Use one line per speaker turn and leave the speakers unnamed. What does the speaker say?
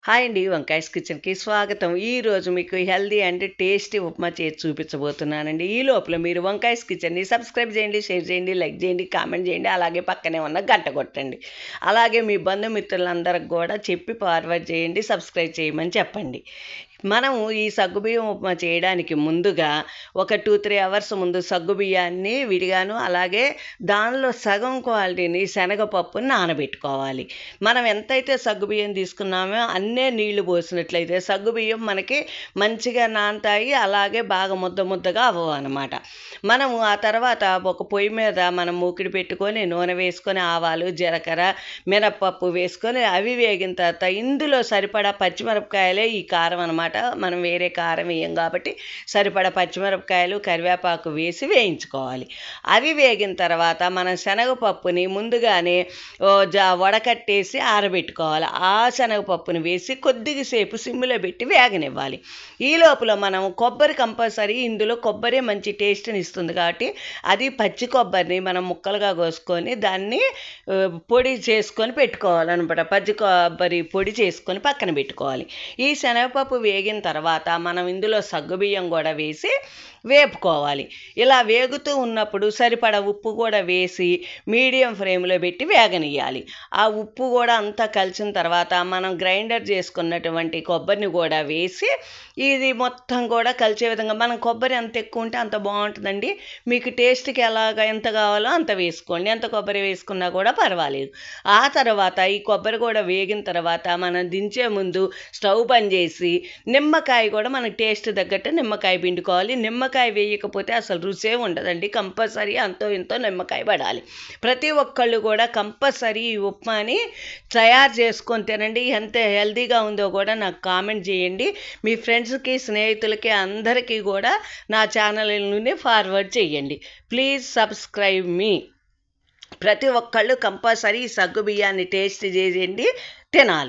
Hi అండి, వంకాయ్స్ కిచెన్కి స్వాగతం. ఈరోజు మీకు హెల్దీ అండ్ టేస్టీ ఉప్మా చేసి చూపించబోతున్నానండి. ఈ లోపల మీరు వంకాయ్స్ కిచెన్ని సబ్స్క్రైబ్ చేయండి, షేర్ చేయండి, లైక్ చేయండి, కామెంట్ చేయండి, అలాగే పక్కనే ఉన్న గంట కొట్టండి. అలాగే మీ బంధుమిత్రులందరికి కూడా చెప్పి ఫార్వర్డ్ చేయండి, సబ్స్క్రైబ్ చేయమని చెప్పండి. మనము ఈ సగ్గుబియ్యం ఉప్మా చేయడానికి ముందుగా ఒక 2-3 అవర్స్ ముందు సగ్గుబియ్యాన్ని విడిగాను, అలాగే దానిలో సగం క్వాలిటీని శనగపప్పుని నానబెట్టుకోవాలి. మనం ఎంతైతే సగ్గుబియ్యం తీసుకున్నామో అన్నే నీళ్లు పోసినట్లయితే సగ్గుబియ్యం మనకి మంచిగా నానతాయి, అలాగే బాగా ముద్దగా అవ్వవు అనమాట. మనము ఆ తర్వాత ఒక పొయ్యి మీద మనం మూకిడి పెట్టుకొని నూనె వేసుకొని ఆవాలు, జీలకర్ర, మినప్పప్పు వేసుకొని అవి వేగిన తర్వాత ఇందులో సరిపడా పచ్చిమిరపకాయలే ఈ కారం అనమాట. మనం వేరే కారం వేయం కాబట్టి సరిపడా పచ్చిమిరపకాయలు, కరివేపాకు వేసి వేయించుకోవాలి. అవి వేగిన తర్వాత మనం శనగపప్పుని ముందుగానే వడకట్టేసి ఆరబెట్టుకోవాలి. ఆ శనగపప్పుని వేసి కొద్దిసేపు సిమ్లో పెట్టి వేగనివ్వాలి. ఈ లోపల మనం కొబ్బరి కంపల్సరీ, ఇందులో కొబ్బరి మంచి టేస్ట్ని ఇస్తుంది కాబట్టి అది పచ్చి కొబ్బరిని మనం ముక్కలుగా కోసుకొని దాన్ని పొడి చేసుకొని పెట్టుకోవాలన్నమాట. పచ్చి కొబ్బరి పొడి చేసుకొని పక్కన పెట్టుకోవాలి. ఈ శనగపప్పు వేగిన తర్వాత మనం ఇందులో సగ్గుబియ్యం కూడా వేసి వేపుకోవాలి. ఇలా వేగుతూ ఉన్నప్పుడు సరిపడా ఉప్పు కూడా వేసి మీడియం ఫ్లేమ్లో పెట్టి వేగనియాలి. ఆ ఉప్పు కూడా అంతా కలిసిన తర్వాత మనం గ్రైండర్ చేసుకున్నటువంటి కొబ్బరిని కూడా వేసి ఇది మొత్తం కూడా కలిసే విధంగా, మనం కొబ్బరి ఎంత ఎక్కువ ఉంటే అంత బాగుంటుందండి. మీకు టేస్ట్కి ఎంత కావాలో అంత వేసుకోండి, ఎంత కొబ్బరి వేసుకున్నా కూడా పర్వాలేదు. ఆ తర్వాత ఈ కొబ్బరి కూడా వేగిన తర్వాత మనం దించే ముందు స్టవ్ బంద్ చేసి నిమ్మకాయ కూడా మనకి టేస్ట్ తగ్గట్టు నిమ్మకాయ పిండుకోవాలి. నిమ్మకాయ వేయకపోతే అసలు రుచే ఉండదండి. కంపల్సరీ అంతో ఇంతో నిమ్మకాయ పడాలి. ప్రతి ఒక్కళ్ళు కూడా కంపల్సరీ ఈ ఉప్మాని తయారు చేసుకొని తినండి. ఎంత హెల్తీగా ఉందో కూడా నాకు కామెంట్ చేయండి. మీ ఫ్రెండ్స్కి, స్నేహితులకి అందరికీ కూడా నా ఛానల్ నుండి ఫార్వర్డ్ చేయండి. ప్లీజ్ సబ్స్క్రైబ్ మీ. ప్రతి ఒక్కళ్ళు కంపల్సరీ సగ్గు బియ్యాన్ని టేస్ట్ చేయండి, తినాలి.